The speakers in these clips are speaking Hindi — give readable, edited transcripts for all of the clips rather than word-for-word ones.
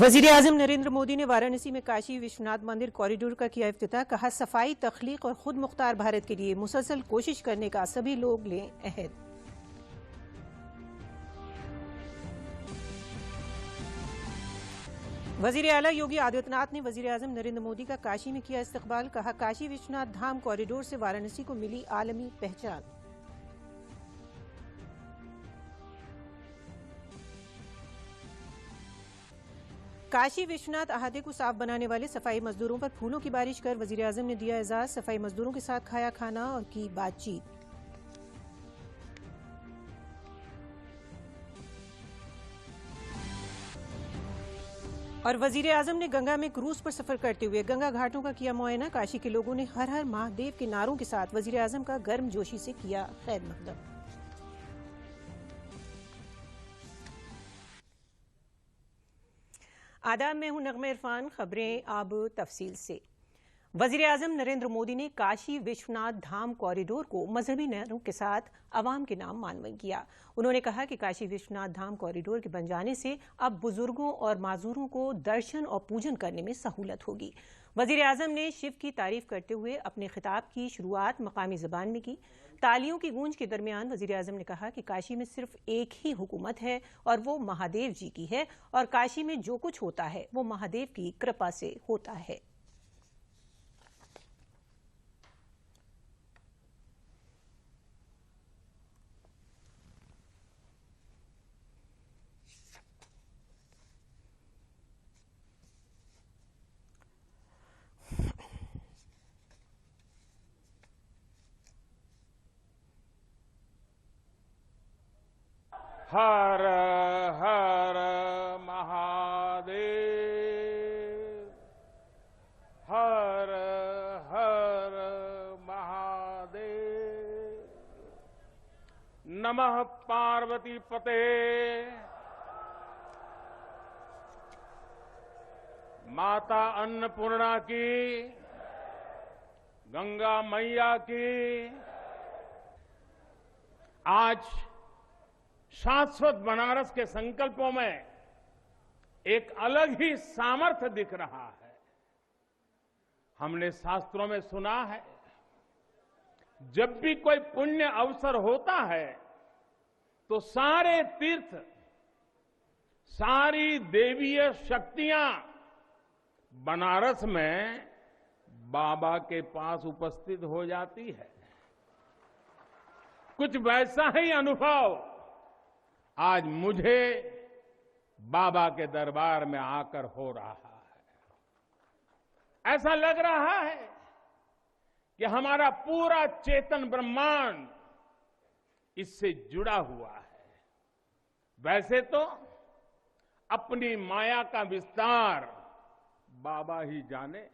वज़ीर-ए-आज़म नरेंद्र मोदी ने वाराणसी में काशी विश्वनाथ मंदिर कॉरिडोर का किया इफ्तिताह। कहा, सफाई, तख्लीक और खुद मुख्तार भारत के लिए मुसलसल कोशिश करने का सभी लोग लें अहद। वज़ीर आला योगी आदित्यनाथ ने वज़ीर-ए-आज़म नरेंद्र मोदी का काशी में किया इस्तकबाल। कहा, काशी विश्वनाथ धाम कॉरिडोर से वाराणसी को मिली आलमी पहचान। काशी विश्वनाथ अहाते को साफ बनाने वाले सफाई मजदूरों पर फूलों की बारिश कर वज़ीर-ए-आज़म ने दिया एजाज। सफाई मजदूरों के साथ खाया खाना और की बातचीत। और वज़ीर-ए-आज़म ने गंगा में क्रूज पर सफर करते हुए गंगा घाटों का किया मुआयना। काशी के लोगों ने हर हर महादेव के नारों के साथ वज़ीर-ए-आज़म का गर्मजोशी से किया खैर मकदम। आदाब, मैं हूं नगमा इरफान। खबरें अब तफसील से। वज़ीर-ए-आज़म नरेंद्र मोदी ने काशी विश्वनाथ धाम कॉरिडोर को मजहबी नारों के साथ अवाम के नाम मानवन किया। उन्होंने कहा कि काशी विश्वनाथ धाम कॉरिडोर के बन जाने से अब बुजुर्गों और माजूरों को दर्शन और पूजन करने में सहूलत होगी। वज़ीर-ए-आज़म ने शिव की तारीफ करते हुए अपने खिताब की शुरुआत मकामी ज़बान में की। तालियों की गूंज के दरमियान वज़ीर-ए-आज़म ने कहा कि काशी में सिर्फ एक ही हुकूमत है और वो महादेव जी की है, और काशी में जो कुछ होता है वो महादेव की कृपा से होता है। हर हर महादेव, हर हर महादेव। नमः पार्वती पते। माता अन्नपूर्णा की, गंगा मैया की। आज शाश्वत बनारस के संकल्पों में एक अलग ही सामर्थ्य दिख रहा है। हमने शास्त्रों में सुना है, जब भी कोई पुण्य अवसर होता है तो सारे तीर्थ, सारी देवीय शक्तियां बनारस में बाबा के पास उपस्थित हो जाती है। कुछ वैसा ही अनुभव आज मुझे बाबा के दरबार में आकर हो रहा है। ऐसा लग रहा है कि हमारा पूरा चेतन ब्रह्मांड इससे जुड़ा हुआ है। वैसे तो अपनी माया का विस्तार बाबा ही जाने,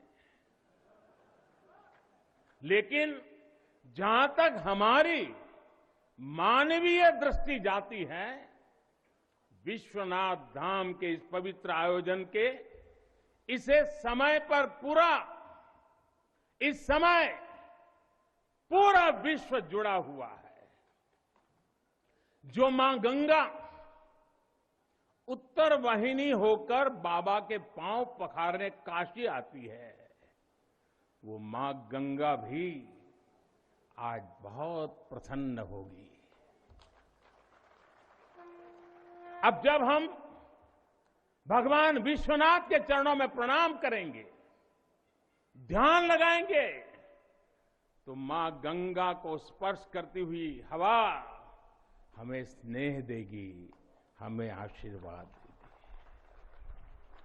लेकिन जहां तक हमारी मानवीय दृष्टि जाती है, विश्वनाथ धाम के इस पवित्र आयोजन के इसे समय पर इस समय पूरा विश्व जुड़ा हुआ है। जो मां गंगा उत्तर वाहिनी होकर बाबा के पांव पखारने काशी आती है, वो मां गंगा भी आज बहुत प्रसन्न होगी। अब जब हम भगवान विश्वनाथ के चरणों में प्रणाम करेंगे, ध्यान लगाएंगे, तो मां गंगा को स्पर्श करती हुई हवा हमें स्नेह देगी, हमें आशीर्वाद देगी।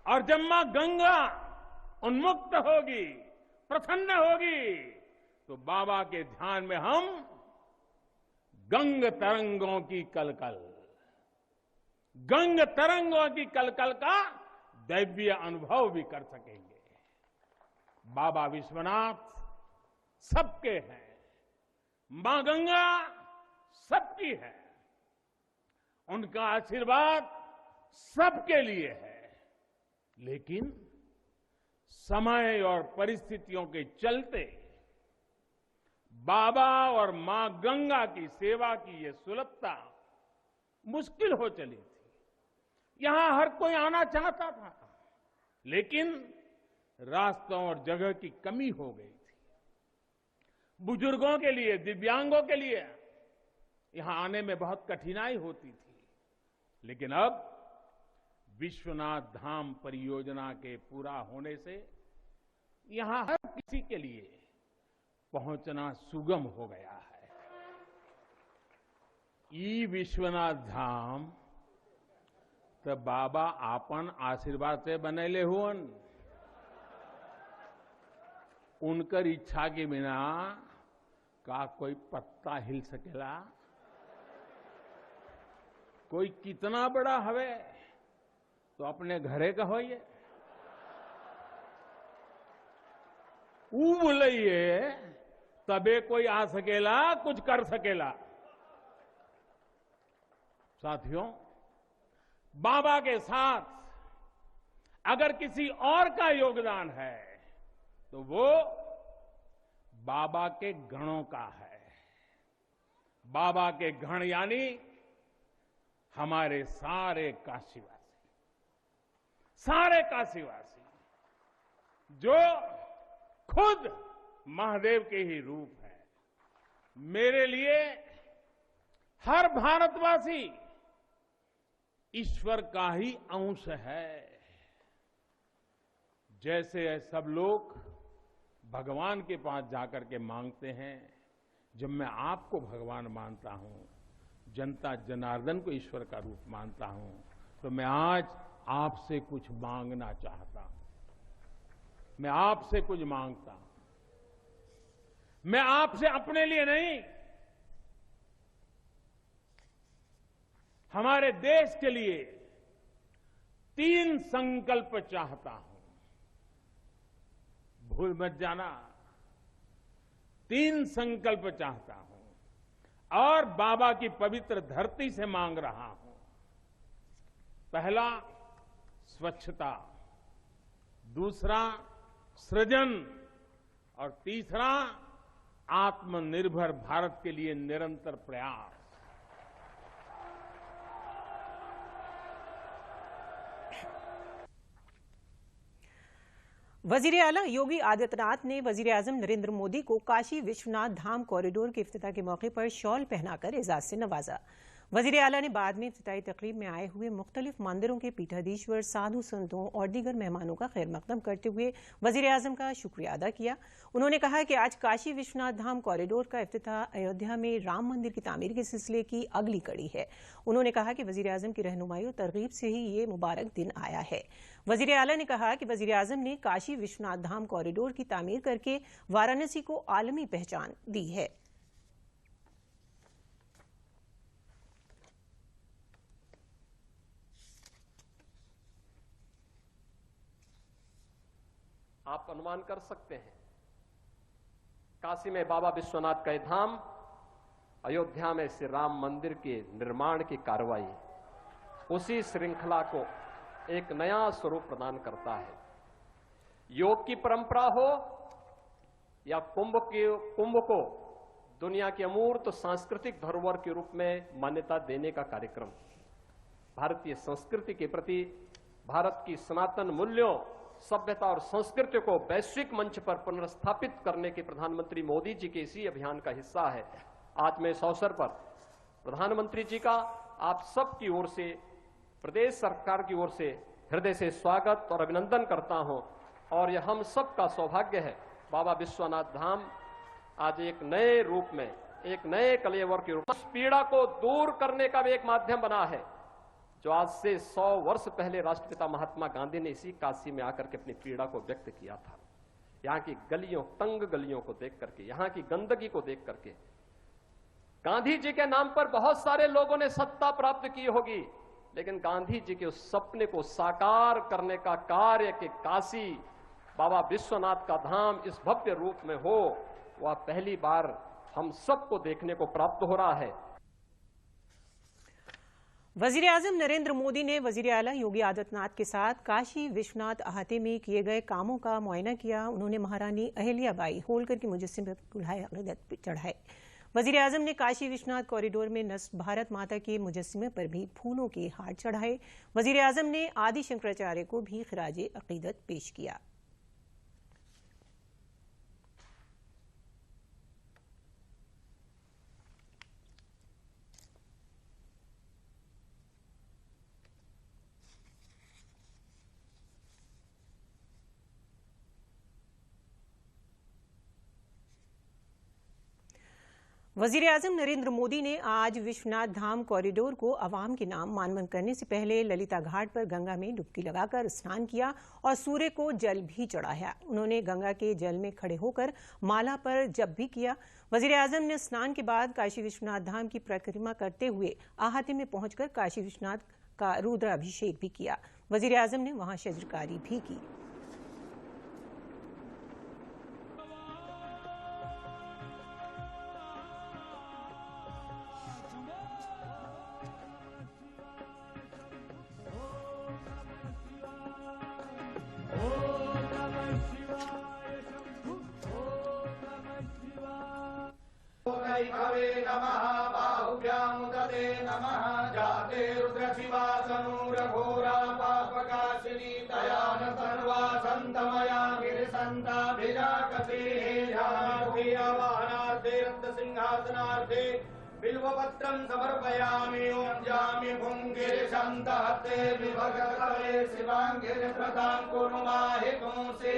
और जब मां गंगा उन्मुक्त होगी, प्रसन्न होगी, तो बाबा के ध्यान में हम गंग तरंगों की कलकल, गंग तरंगों की कलकल का दैवीय अनुभव भी कर सकेंगे। बाबा विश्वनाथ सबके हैं, मां गंगा सबकी है, उनका आशीर्वाद सबके लिए है। लेकिन समय और परिस्थितियों के चलते बाबा और मां गंगा की सेवा की ये सुलभता मुश्किल हो चली थी। यहां हर कोई आना चाहता था, लेकिन रास्तों और जगह की कमी हो गई थी। बुजुर्गों के लिए, दिव्यांगों के लिए यहां आने में बहुत कठिनाई होती थी। लेकिन अब विश्वनाथ धाम परियोजना के पूरा होने से यहां हर किसी के लिए पहुंचना सुगम हो गया है। ई विश्वनाथ धाम तो बाबा आपन आशीर्वाद से बनैले हुअन। उनकर इच्छा के बिना का कोई पत्ता हिल सकेला? कोई कितना बड़ा हवे तो अपने घरे का होइए, ऊ बोलिए तबे कोई आ सकेला, कुछ कर सकेला। साथियों, बाबा के साथ अगर किसी और का योगदान है तो वो बाबा के गणों का है। बाबा के गण यानी हमारे सारे काशीवासी जो खुद महादेव के ही रूप है। मेरे लिए हर भारतवासी ईश्वर का ही अंश है। जैसे सब लोग भगवान के पास जाकर के मांगते हैं, जब मैं आपको भगवान मानता हूं, जनता जनार्दन को ईश्वर का रूप मानता हूं, तो मैं आज आपसे कुछ मांगना चाहता हूं। मैं आपसे कुछ मांगता हूं। मैं आपसे अपने लिए नहीं, हमारे देश के लिए 3 संकल्प चाहता हूं। भूल मत जाना, 3 संकल्प चाहता हूं और बाबा की पवित्र धरती से मांग रहा हूं। पहला, स्वच्छता, दूसरा सृजन और तीसरा आत्मनिर्भर भारत के लिए निरंतर प्रयास। वजीर आला योगी आदित्यनाथ ने वजीर आजम नरेंद्र मोदी को काशी विश्वनाथ धाम कॉरिडोर के इफ्तिताह के मौके पर शॉल पहनाकर एजाज से नवाजा। वजीर आला ने बाद में इफ्तिताही तकरीब में आए हुए मुख्तलिफ मंदिरों के पीठाधीश्वर, साधु संतों और दीगर मेहमानों का खैर मकदम करते हुए वजीर आजम का शुक्रिया अदा किया। उन्होंने कहा कि आज काशी विश्वनाथ धाम कॉरिडोर का इफ्तिताह अयोध्या में राम मंदिर की तामीर के सिलसिले की अगली कड़ी है। उन्होंने कहा कि वजीर आजम की रहनुमाई और तरगीब से ही ये मुबारक दिन आया है। वजीर आला ने कहा कि वजीर आजम ने काशी विश्वनाथ धाम कॉरिडोर की तामीर करके वाराणसी को आलमी पहचान दी है। आप अनुमान कर सकते हैं, काशी में बाबा विश्वनाथ का धाम, अयोध्या में श्री राम मंदिर के निर्माण की कार्रवाई उसी श्रृंखला को एक नया स्वरूप प्रदान करता है। योग की परंपरा हो या कुंभ को दुनिया के अमूर्त सांस्कृतिक धरोहर के रूप में मान्यता देने का कार्यक्रम, भारतीय संस्कृति के प्रति भारत की सनातन मूल्यों, सभ्यता और संस्कृति को वैश्विक मंच पर पुनर्स्थापित करने के प्रधानमंत्री मोदी जी के इसी अभियान का हिस्सा है। आज मैं इस अवसर पर प्रधानमंत्री जी का आप सबकी ओर से, प्रदेश सरकार की ओर से हृदय से स्वागत और अभिनंदन करता हूं। और यह हम सबका सौभाग्य है, बाबा विश्वनाथ धाम आज एक नए रूप में, एक नए कलेवर के रूप में उस पीड़ा को दूर करने का भी एक माध्यम बना है जो आज से 100 वर्ष पहले राष्ट्रपिता महात्मा गांधी ने इसी काशी में आकर के अपनी पीड़ा को व्यक्त किया था। यहाँ की गलियों, तंग गलियों को देख करके, यहाँ की गंदगी को देख करके, गांधी जी के नाम पर बहुत सारे लोगों ने सत्ता प्राप्त की होगी, लेकिन गांधी जी के उस सपने को साकार करने का कार्य कि काशी बाबा विश्वनाथ का धाम इस भव्य रूप में हो, वह पहली बार हम सबको देखने को प्राप्त हो रहा है। वजीर आजम नरेंद्र मोदी ने वजीर आला योगी आदित्यनाथ के साथ काशी विश्वनाथ अहाते में किए गए कामों का मुआयना किया। उन्होंने महारानी अहिल्याबाई होलकर की मुजस्समे पर अक़ीदत चढ़ाए। वज़ीर-ए-आज़म ने काशी विश्वनाथ कॉरिडोर में नस्ब भारत माता के मुजस्सिमे पर भी फूलों के हार चढ़ाए। वज़ीर-ए-आज़म ने आदि शंकराचार्य को भी खिराजे अकीदत पेश किया। वज़ीर-ए-आज़म नरेंद्र मोदी ने आज विश्वनाथ धाम कॉरिडोर को अवाम के नाम मानवंद करने से पहले ललिता घाट पर गंगा में डुबकी लगाकर स्नान किया और सूर्य को जल भी चढ़ाया। उन्होंने गंगा के जल में खड़े होकर माला पर जप भी किया। वज़ीर-ए-आज़म ने स्नान के बाद काशी विश्वनाथ धाम की परिक्रमा करते हुए आहाते में पहुंचकर काशी विश्वनाथ का रुद्राभिषेक भी किया। वज़ीर-ए-आज़म ने वहां शजरकारी भी की। भवे नमः बाहुभ्यामुदते नमः जाते रुद्रशिवा सनूरघोरा पापकाशिनी दयान सर्वा सन्तमया गिरिसन्ताभिजाकते ध्यानार्थे रक्तसिंहासनार्थे बिल्वपत्रं समर्पयामि ओं जामि भुङ्गिरिशन्तहस्ते विभगतवे शिवाङ्गिरिप्रदां कुर्माहि पुंसे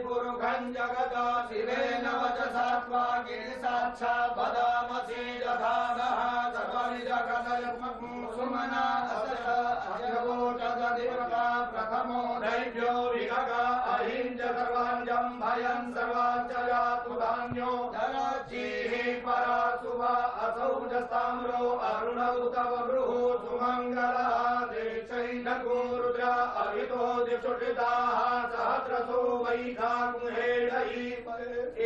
गुरुघं जगदा शिवेन वचसा त्वा गिरिसाक्षात् वदामसि यथानः सर्वनि जगदयत्मकुसुमना असश अजगोचदधिवका प्रथमो दैव्यो विहगा अहिंज सर्वाञ्जं भयं सर्वाञ्च यातु धान्यो धनजीः परा शुभा असौ जस्ताम्रो अरुणौ तव भ्रुः सुमङ्गलः देशैनगो रुद्रा अभितो दिक्षुषिताः सहस्रसो वैखा गुहेडयि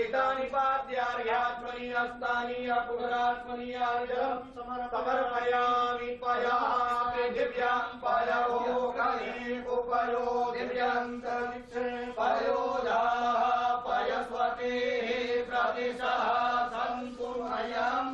एतानि पाद्यार्घ्यात्मनि हस्तानि अपुरात्मनि अर्घ्यं समर्पयामि त्वया दिव्यां पयोगनि उपयो दिव्यान्तरिक्षे पयोजाः पयस्वते प्रदिशः सन्तु मयम्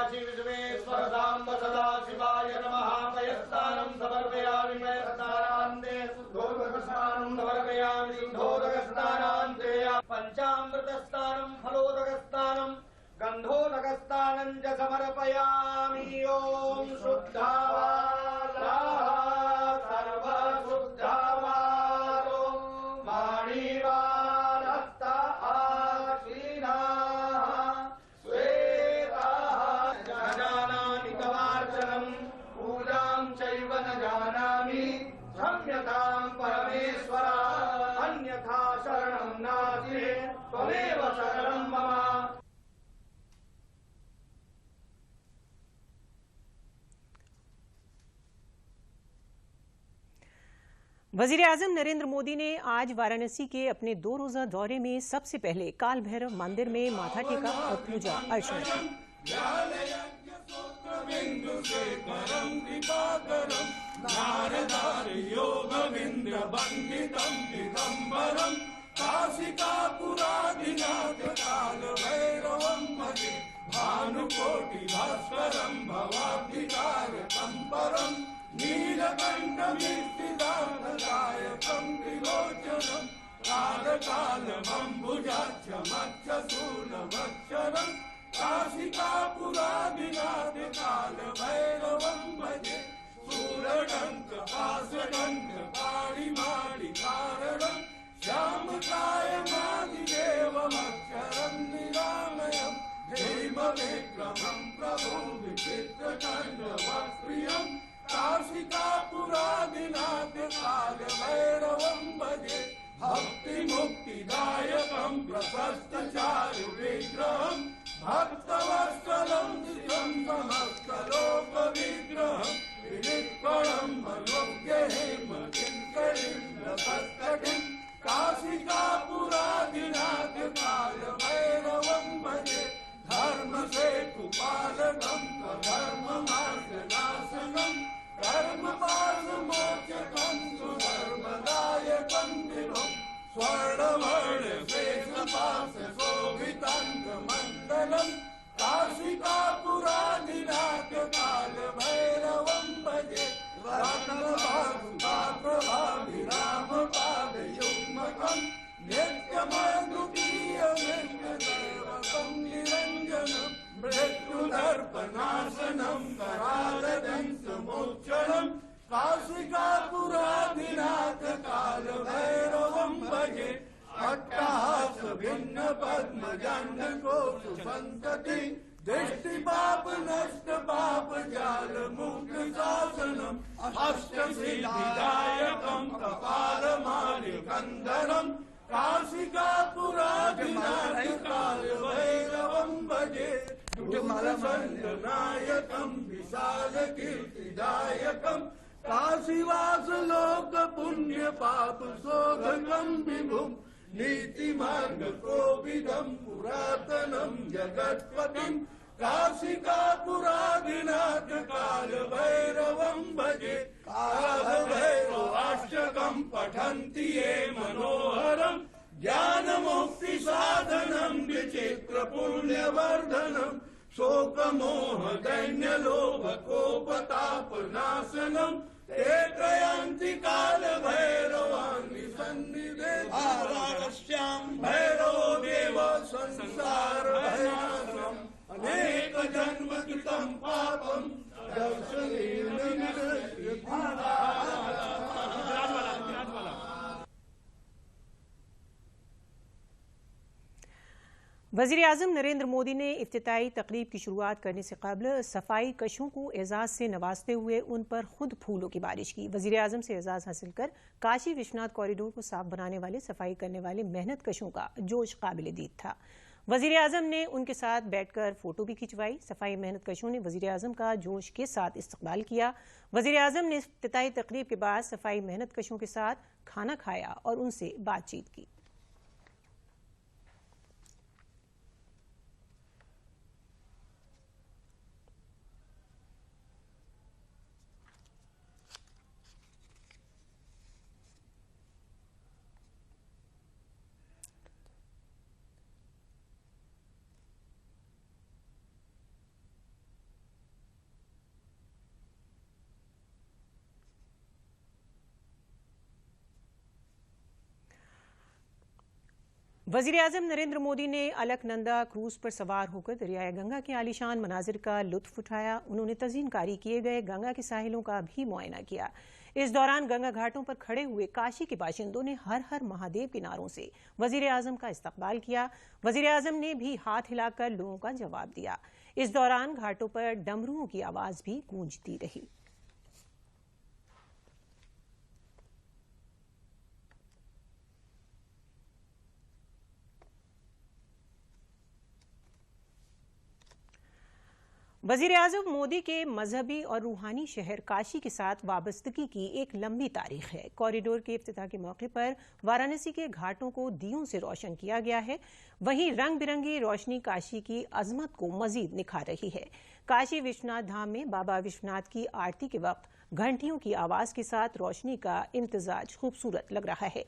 विश्वेश्वरदाम्ब सदा शिवाय नमः पयस्नानं समर्पयामि पयस्नानान्ते शुद्धोदकस्नानं समर्पयामि शुद्धोदकस्नानान्ते पञ्चामृतस्नानं फलोदकस्नानं गन्धोदकस्नानं च समर्पयामि ॐ शुद्धावाला सर्वशुद्धावालो माणिवानस्ता आशीनाः क्षम्यतां परमेश्वर अन्यथा शरणं नास्ति त्वमेव शरणं मम। वज़ीर-ए-आज़म नरेंद्र मोदी ने आज वाराणसी के अपने 2 रोज़ा दौरे में सबसे पहले काल भैरव मंदिर में माथा टेका और पूजा अर्चना की। भानुकोटिभास्करं भवाब्धिकारकं परं नीलकण्ठमीर्तिदानदायकं त्रिलोचनं कालकालमम्बुजाक्षमक्षशूलमक्षरं काशिकापुरादिनाथकालभैरवं भजे शूलडङ्कपाशडङ्कपाणिमाणिकारणं श्यामकायमादिदेवमक्षरं निरामयं हेमविक्रमं प्रभुं विचित्रकण्डवक्रियं काशिकापुरादिनाथकालभैरवं भजे भक्तिमुक्तिदायकं प्रशस्तचारुविग्रहं भक्तवत्सलं शिवं समस्तलोकविग्रहं विनिष्कळं मलोक्यहेमकिङ्करीं रसत्कटिं काशिकापुरादिनाथकालभैरवं भजे धर्मसेतुपालकं स्वधर्ममार्गनाशनं कर्मपाशमोचकं सुधर्मदायकं विभुं स्वर्णवर्णशेषपाशशोभिताङ्गमण्डलं काशिकापुरादिनाथ काल भैरवं भजे रत्नभासुकाप्रभाभिरामपादयुग्मकं नित्यमद्वितीयमेकदैवतं निरञ्जनं मृत्युदर्पनाशनं करालदंसमोक्षणं काशिकापुरादिनाथ काल भैरवं भजे अट्टहास भिन्न पद्मजाण्डकोश संतति दृष्टिपाप नष्ट पाप जाल मुक्त शासनम अष्ट सिद्धिदायकं कपालमालिकंधरम काशिकापुरादिनाथ काल भैरवं भजे दुर्गसंदनायकं विशाल कीर्तिदायकं काशीवास लोक पुण्य पाप शोधकं विभुं नीति मार्ग कोविदं पुरातनं जगत्पतिं काशिकापुरादिनाथ काल भैरवं भजे काल भैरवाष्टकं पठन्ति ये मनोहरं ज्ञान मुक्ति साधनं विचित्र पुण्यवर्धनं शोकमोह दैन्य लोभ कोपताप नाशनम् एकयान्ति काल भैरवान्नि सन्निधे आराश्यां भैरव देव संसार भयनाशनम् अनेक जन्म कृतं पापं दर्शनेन निवर्त्यति। वज़ीर-ए-आज़म नरेंद्र मोदी ने इफ्तिताई तकरीब की शुरुआत करने से कबल सफाई कशों को एजाज़ से नवाजते हुए उन पर खुद फूलों की बारिश की। वज़ीर-ए-आज़म से एजाज़ हासिल कर काशी विश्वनाथ कॉरिडोर को साफ बनाने वाले सफाई करने वाले मेहनत कशों का जोश काबिल-ए-दीद था। वज़ीर-ए-आज़म ने उनके साथ बैठकर फोटो भी खिंचवाई। सफाई मेहनत कशों ने वज़ीर-ए-आज़म का जोश के साथ इस्तकबाल किया। वज़ीर-ए-आज़म ने इफ्तिताई तकरीब के बाद सफाई मेहनत कशों के साथ खाना खाया और उनसे बातचीत की। वज़ीर-ए-आज़म नरेंद्र मोदी ने अलकनंदा क्रूज पर सवार होकर दरियाए गंगा के आलीशान मनाजिर का लुत्फ उठाया। उन्होंने तज़ीनकारी किए गए गंगा के साहिलों का भी मुआयना किया। इस दौरान गंगा घाटों पर खड़े हुए काशी के बाशिंदों ने हर हर महादेव के नारों से वज़ीर-ए-आज़म का इस्तकबाल किया। वज़ीर-ए-आज़म ने भी हाथ हिलाकर लोगों का जवाब दिया। इस दौरान घाटों पर डमरुओं की आवाज भी गूंजती रही। वज़ीर-ए-आज़म मोदी के मजहबी और रूहानी शहर काशी के साथ वाबस्तगी की एक लंबी तारीख है। कॉरिडोर के इफ्तिताह के मौके पर वाराणसी के घाटों को दियों से रोशन किया गया है। वहीं रंग बिरंगी रोशनी काशी की अजमत को मजीद निखार रही है। काशी विश्वनाथ धाम में बाबा विश्वनाथ की आरती के वक्त घंटियों की आवाज के साथ रोशनी का इम्तिजाज खूबसूरत लग रहा है।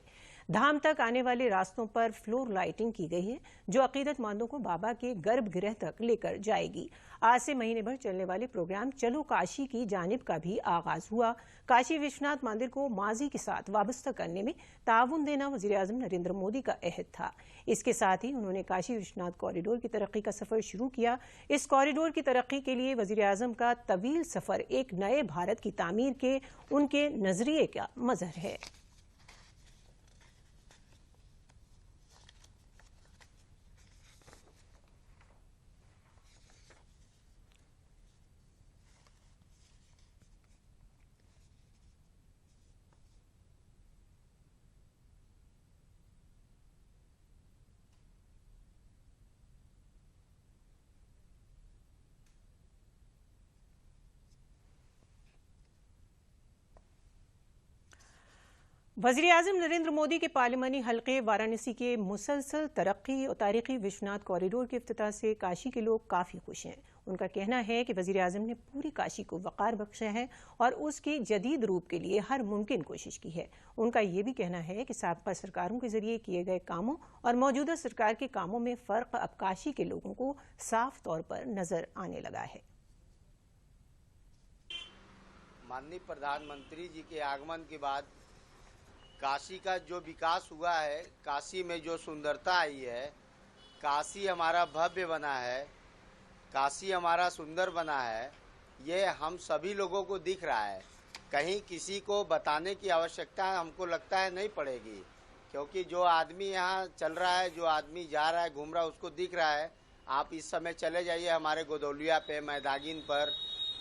धाम तक आने वाले रास्तों पर फ्लोर लाइटिंग की गई है, जो अकीदतमंदों को बाबा के गर्भगृह तक लेकर जाएगी। आज से महीने भर चलने वाले प्रोग्राम चलो काशी की जानिब का भी आगाज हुआ। काशी विश्वनाथ मंदिर को माजी के साथ वाबस्ता करने में ताउन देना वज़ीर-ए-आज़म नरेंद्र मोदी का अहद था। इसके साथ ही उन्होंने काशी विश्वनाथ कॉरिडोर की तरक्की का सफर शुरू किया। इस कॉरिडोर की तरक्की के लिए वज़ीर-ए-आज़म का तवील सफर एक नए भारत की तामीर के उनके नजरिए का मजहर है। वज़ीर-ए-आज़म नरेंद्र मोदी के पार्लिमानी हल्के वाराणसी के मुसलसल तरक्की और तारीखी विश्वनाथ कॉरिडोर के इफ्तिताह से काशी के लोग काफ़ी खुश हैं। उनका कहना है कि वजीर आजम ने पूरी काशी को वक़ार बख्शा है और उसके जदीद रूप के लिए हर मुमकिन कोशिश की है। उनका ये भी कहना है कि साबका सरकारों के जरिए किए गए कामों और मौजूदा सरकार के कामों में फ़र्क अब काशी के लोगों को साफ तौर पर नजर आने लगा है। माननीय प्रधानमंत्री जी के आगमन के बाद काशी का जो विकास हुआ है, काशी में जो सुंदरता आई है, काशी हमारा भव्य बना है, काशी हमारा सुंदर बना है, ये हम सभी लोगों को दिख रहा है। कहीं किसी को बताने की आवश्यकता हमको लगता है नहीं पड़ेगी, क्योंकि जो आदमी यहाँ चल रहा है, जो आदमी जा रहा है, घूम रहा है, उसको दिख रहा है। आप इस समय चले जाइए हमारे गोदौलिया पे, मैदागिन पर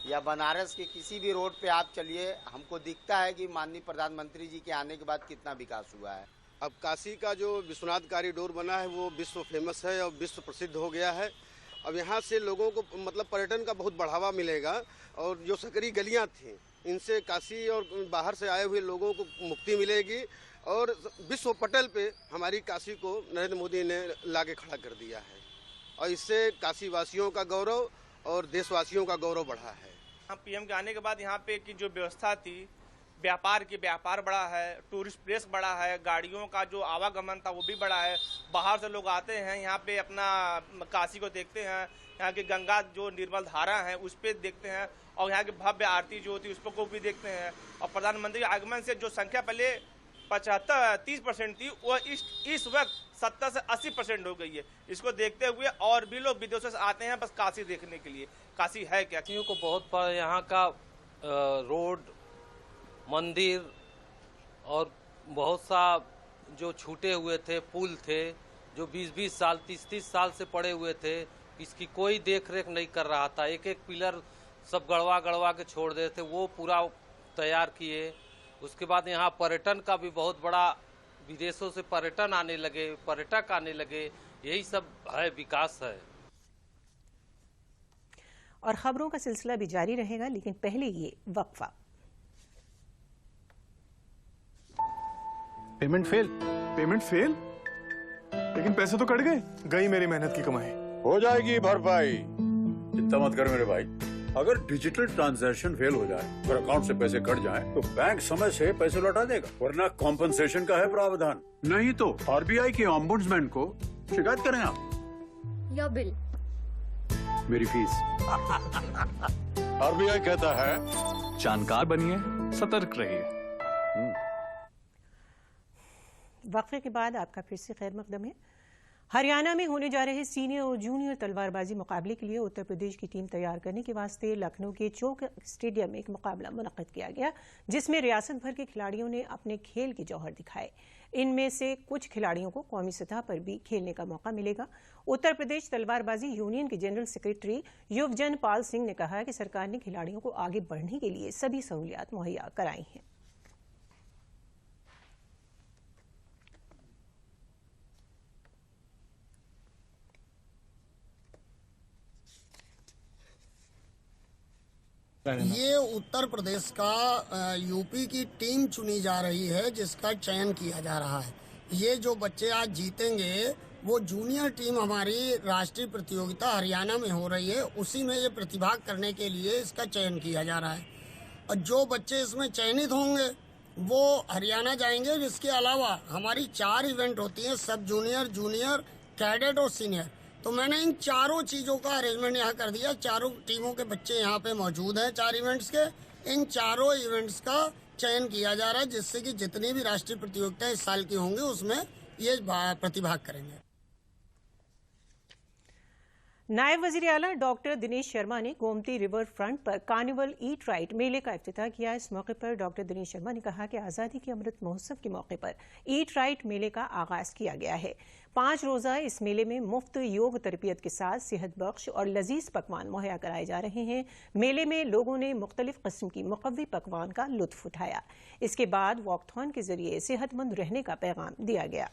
या बनारस के किसी भी रोड पे आप चलिए, हमको दिखता है कि माननीय प्रधानमंत्री जी के आने के बाद कितना विकास हुआ है। अब काशी का जो विश्वनाथ कॉरिडोर बना है वो विश्व फेमस है और विश्व प्रसिद्ध हो गया है। अब यहाँ से लोगों को मतलब पर्यटन का बहुत बढ़ावा मिलेगा और जो सकरी गलियाँ थीं इनसे काशी और बाहर से आए हुए लोगों को मुक्ति मिलेगी और विश्व पटल पे हमारी काशी को नरेंद्र मोदी ने लाके खड़ा कर दिया है और इससे काशी वासियों का गौरव और देशवासियों का गौरव बढ़ा है। पीएम के आने के बाद यहाँ पे की जो व्यवस्था थी, व्यापार बढ़ा है, टूरिस्ट प्लेस बढ़ा है, गाड़ियों का जो आवागमन था वो भी बढ़ा है। बाहर से लोग आते हैं यहाँ पे अपना काशी को देखते हैं, यहाँ की गंगा जो निर्मल धारा है उस पर देखते हैं और यहाँ की भव्य आरती जो होती है उस पर को भी देखते हैं। और प्रधानमंत्री आगमन से जो संख्या पहले 30% थी वो इस वक्त 70 से 80% हो गई है। इसको देखते हुए और भी लोग विदेशों से आते हैं बस काशी देखने के लिए। काशी है क्या को बहुत यहाँ का रोड, मंदिर और बहुत सा जो छूटे हुए थे पुल थे जो 20-20 साल 30-30 साल से पड़े हुए थे, इसकी कोई देख रेख नहीं कर रहा था। एक एक पिलर सब गड़वा के छोड़ देते थे, वो पूरा तैयार किए। उसके बाद यहाँ पर्यटन का भी बहुत बड़ा, विदेशों से पर्यटन आने लगे, पर्यटक आने लगे, यही सब है, विकास है। और खबरों का सिलसिला भी जारी रहेगा, लेकिन पहले ये वक्फा। पेमेंट फेल, लेकिन पैसे तो कट गई मेरी मेहनत की कमाई। हो जाएगी भरपाई, चिंता मत कर मेरे भाई। अगर डिजिटल ट्रांजैक्शन फेल हो जाए और अकाउंट से पैसे कट जाएं, तो बैंक समय से पैसे लौटा देगा, वरना कॉम्पनसेशन का है प्रावधान। नहीं तो आरबीआई के ओम्बुड्समैन को शिकायत करें आप। या बिल, मेरी फीस। आरबीआई कहता है जानकार बनिए, सतर्क रहिए। वक्फे के बाद आपका फिर से खैर मकदम है। हरियाणा में होने जा रहे सीनियर और जूनियर तलवारबाजी मुकाबले के लिए उत्तर प्रदेश की टीम तैयार करने के वास्ते लखनऊ के चौक स्टेडियम में एक मुकाबला मुनक्किद किया गया, जिसमें रियासत भर के खिलाड़ियों ने अपने खेल के जौहर दिखाए। इनमें से कुछ खिलाड़ियों को कौमी सतह पर भी खेलने का मौका मिलेगा। उत्तर प्रदेश तलवारबाजी यूनियन के जनरल सेक्रेटरी युवजन पाल सिंह ने कहा कि सरकार ने खिलाड़ियों को आगे बढ़ने के लिए सभी सहूलियात मुहैया कराई हैं। ये उत्तर प्रदेश का यूपी की टीम चुनी जा रही है जिसका चयन किया जा रहा है। ये जो बच्चे आज जीतेंगे वो जूनियर टीम हमारी राष्ट्रीय प्रतियोगिता हरियाणा में हो रही है, उसी में ये प्रतिभाग करने के लिए इसका चयन किया जा रहा है। और जो बच्चे इसमें चयनित होंगे वो हरियाणा जाएंगे। इसके अलावा हमारी 4 इवेंट होती हैं, सब जूनियर, जूनियर, कैडेट और सीनियर। तो मैंने इन चारों चीज़ों का अरेंजमेंट यहाँ कर दिया। चारों टीमों के बच्चे यहाँ पे मौजूद हैं 4 इवेंट्स के। इन चारों इवेंट्स का चयन किया जा रहा है जिससे कि जितनी भी राष्ट्रीय प्रतियोगिताएं इस साल की होंगी उसमें ये प्रतिभाग करेंगे। नायब वजीर आला डॉक्टर दिनेश शर्मा ने गोमती रिवर फ्रंट पर कार्निवल ईट राइट मेले का इफ्तिताह किया। इस मौके पर डॉक्टर दिनेश शर्मा ने कहा कि आज़ादी के अमृत महोत्सव के मौके पर ईट राइट मेले का आगाज किया गया है। 5 रोजा इस मेले में मुफ्त योग तरबियत के साथ सेहत बख्श और लजीज पकवान मुहैया कराए जा रहे हैं। मेले में लोगों ने मुख्तलिफ किस्म की मुकव्वी पकवान का लुत्फ उठाया। इसके बाद वॉकथॉन के जरिए सेहतमंद रहने का पैगाम दिया गया।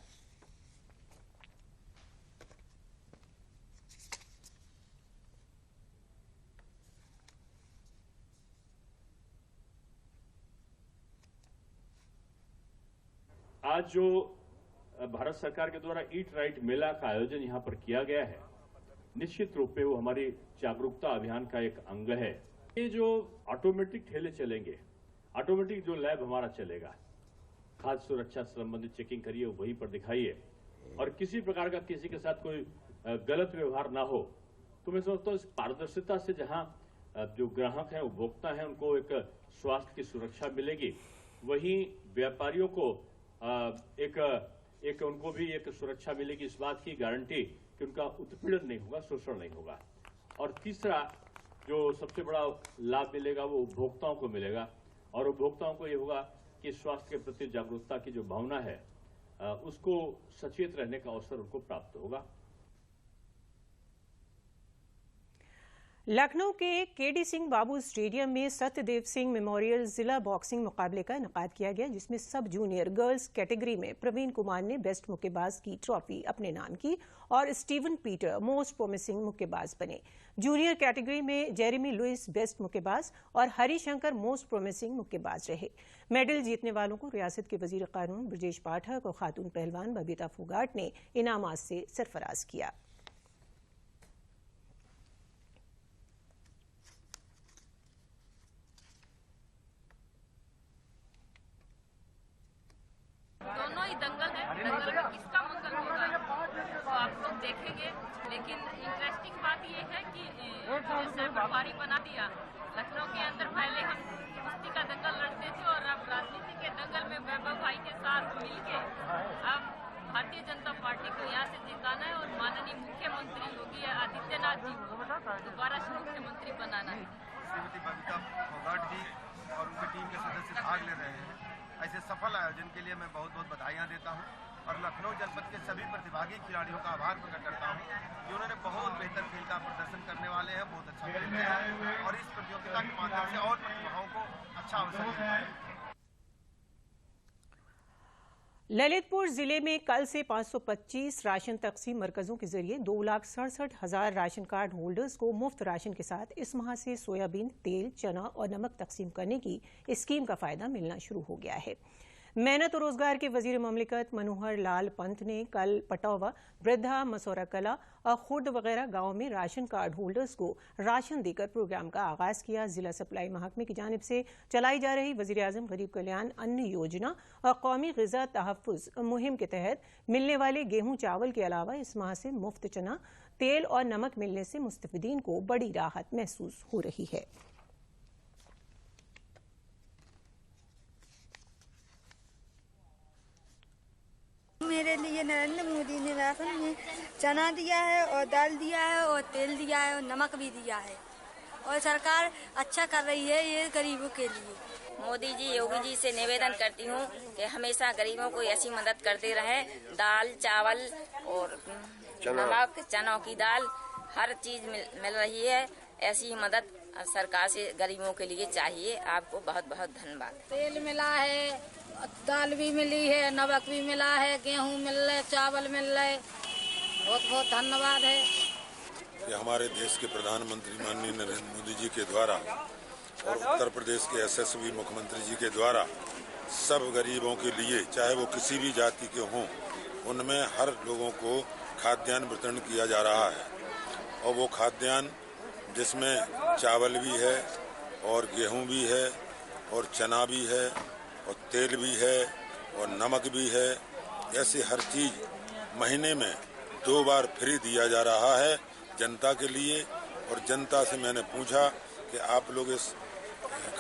आज जो भारत सरकार के द्वारा ईट राइट मेला का आयोजन यहाँ पर किया गया है, निश्चित रूप में वो हमारी जागरूकता अभियान का एक अंग है। ये जो ऑटोमेटिक ठेले चलेंगे, ऑटोमेटिक जो लैब हमारा चलेगा, खाद्य सुरक्षा से संबंधित चेकिंग करिए, वहीं पर दिखाइए और किसी प्रकार का किसी के साथ कोई गलत व्यवहार ना हो। तो मैं समझता हूँ इस पारदर्शिता से जहां जो ग्राहक हैं, उपभोक्ता हैं, उनको एक स्वास्थ्य की सुरक्षा मिलेगी, वहीं व्यापारियों को एक उनको भी एक सुरक्षा मिलेगी, इस बात की गारंटी कि उनका उत्पीड़न नहीं होगा, शोषण नहीं होगा। और तीसरा जो सबसे बड़ा लाभ मिलेगा वो उपभोक्ताओं को मिलेगा, और उपभोक्ताओं को ये होगा कि स्वास्थ्य के प्रति जागरूकता की जो भावना है उसको सचेत रहने का अवसर उनको प्राप्त होगा। लखनऊ के केडी सिंह बाबू स्टेडियम में सत्यदेव सिंह मेमोरियल जिला बॉक्सिंग मुकाबले का इनेकाद किया गया, जिसमें सब जूनियर गर्ल्स कैटेगरी में प्रवीण कुमार ने बेस्ट मुक्केबाज की ट्रॉफी अपने नाम की और स्टीवन पीटर मोस्ट प्रोमिसिंग मुक्केबाज बने। जूनियर कैटेगरी में जेरेमी लुइस बेस्ट मुक्केबाज और हरिशंकर मोस्ट प्रोमिसिंग मुक्केबाज रहे। मेडल जीतने वालों को रियासत के वजीर कानून ब्रजेश पाठक और खातून पहलवान बबीता फोगाट ने इनामात से सरफराज किया। दोनों ही दंगल है, दंगल में किसका मंगल होगा तो आप लोग देखेंगे। लेकिन इंटरेस्टिंग बात यह है कि जैसे व्यापारी बना दिया, लखनऊ के अंदर पहले हम कुश्ती का दंगल लड़ते थे और अब राजनीति के दंगल में वैभव भाई के साथ मिलके अब भारतीय जनता पार्टी को यहाँ से जिताना है और माननीय मुख्यमंत्री योगी आदित्यनाथ जी को दोबारा से मुख्यमंत्री बनाना है। श्रीमती बबीता फोगाट जी और उनकी टीम के सदस्य भाग ले रहे हैं। ऐसे सफल आयोजन के लिए मैं बहुत बहुत बधाइयाँ देता हूँ और लखनऊ जनपद के सभी प्रतिभागी खिलाड़ियों का आभार प्रकट करता हूँ कि उन्होंने बहुत बेहतर खेल का प्रदर्शन करने वाले हैं, बहुत अच्छा खेलते हैं और इस प्रतियोगिता के माध्यम से और प्रतिभाओं को अच्छा अवसर मिलता है। ललितपुर जिले में कल से 525 राशन तकसीम मरकजों के जरिए 2,67,000 राशन कार्ड होल्डर्स को मुफ्त राशन के साथ इस माह से सोयाबीन, तेल, चना और नमक तकसीम करने की स्कीम का फायदा मिलना शुरू हो गया है। मेहनत और रोजगार के वजीर ममलिकत मनोहर लाल पंत ने कल पटौवा, वृद्धा, मसौरा कला और खुर्द वगैरह गांव में राशन कार्ड होल्डर्स को राशन देकर प्रोग्राम का आगाज किया। जिला सप्लाई महकमे की जानिब से चलाई जा रही वजीर आजम गरीब कल्याण अन्न योजना और कौमी ग़िज़ा तहफ़्फ़ुज़ मुहिम के तहत मिलने वाले गेहूं चावल के अलावा इस माह से मुफ्त चना, तेल और नमक मिलने से मुस्तफ़िदीन को बड़ी राहत महसूस हो रही है। मेरे लिए नरेंद्र मोदी ने राशन में चना दिया है और दाल दिया है और तेल दिया है और नमक भी दिया है और सरकार अच्छा कर रही है ये गरीबों के लिए। मोदी जी, योगी जी से निवेदन करती हूँ कि हमेशा गरीबों को ऐसी मदद करते रहे। दाल, चावल और नमक, चनों की दाल, हर चीज मिल रही है। ऐसी मदद सरकार से गरीबों के लिए चाहिए। आपको बहुत बहुत धन्यवाद। तेल मिला है, दाल भी मिली है, नमक भी मिला है, गेहूं मिल रहे, चावल मिल रहे। बहुत बहुत धन्यवाद है। ये हमारे देश के प्रधानमंत्री माननीय नरेंद्र मोदी जी के द्वारा और उत्तर प्रदेश के यशस्वी मुख्यमंत्री जी के द्वारा सब गरीबों के लिए, चाहे वो किसी भी जाति के हों, उनमें हर लोगों को खाद्यान्न वितरण किया जा रहा है। और वो खाद्यान्न जिसमें चावल भी है और गेहूं भी है और चना भी है और तेल भी है और नमक भी है। ऐसे हर चीज महीने में 2 बार फ्री दिया जा रहा है जनता के लिए। और जनता से मैंने पूछा कि आप लोग इस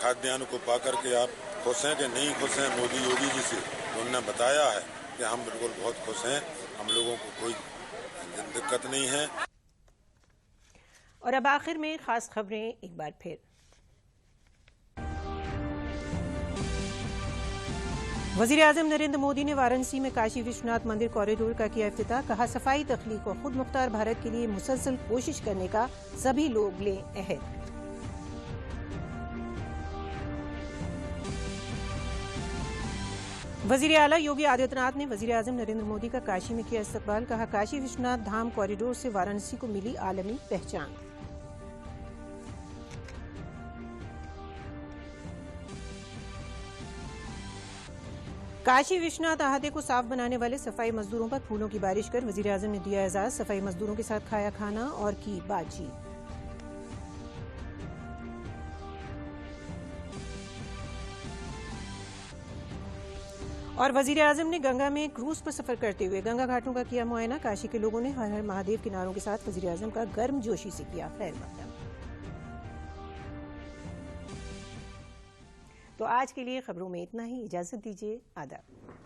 खाद्यान्न को पाकर के आप खुश हैं कि नहीं खुश हैं मोदी योगी जी से। तो उन्होंने बताया है कि हम बिल्कुल बहुत खुश हैं, हम लोगों को कोई दिक्कत नहीं है। और अब आखिर में खास खबरें एक बार फिर। वज़ीर आज़म नरेंद्र मोदी ने वाराणसी में काशी विश्वनाथ मंदिर कॉरिडोर का किया इफ्तिताह। कहा, सफाई, तख्लीक और खुद मुख्तार भारत के लिए मुसलसल कोशिश करने का सभी लोग लें अहद। वज़ीर आला योगी आदित्यनाथ ने वज़ीर आज़म नरेंद्र मोदी का काशी में किया इस्तकबाल। कहा, काशी विश्वनाथ धाम कॉरिडोर से वाराणसी को मिली आलमी पहचान। काशी विश्वनाथ अहाते को साफ बनाने वाले सफाई मजदूरों पर फूलों की बारिश कर वजीर आजम ने दिया एजाज। सफाई मजदूरों के साथ खाया खाना और की बातचीत। और वजीर आजम ने गंगा में क्रूज पर सफर करते हुए गंगा घाटों का किया मुआयना। काशी के लोगों ने हर हर महादेव के नारों के साथ वजीर आजम का गर्मजोशी से किया खैर मकदम। तो आज के लिए खबरों में इतना ही। इजाजत दीजिए। आदाब।